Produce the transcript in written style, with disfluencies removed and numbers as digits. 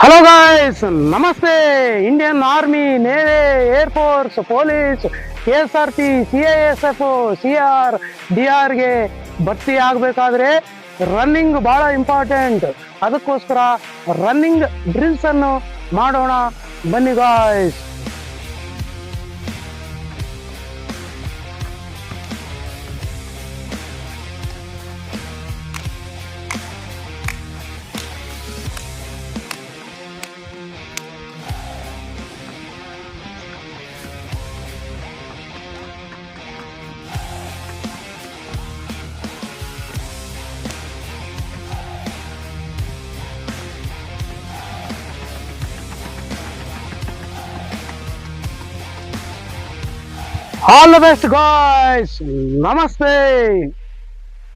Hello guys, ನಮಸ್ತೆ. Indian army, navy, air force, police, KSRP, CISF, CR, DR ಭರ್ತಿ ಆಗಬೇಕಾದ್ರೆ running ಬಹಳ ಇಂಪಾರ್ಟೆಂಟ್. ಅದಕ್ಕೋಸ್ಕರ ರನ್ನಿಂಗ್ ಡ್ರಿಲ್ಸ್ ಅನ್ನು ಮಾಡೋಣ, ಬನ್ನಿ guys. All the best guys, ನಮಸ್ತೆ.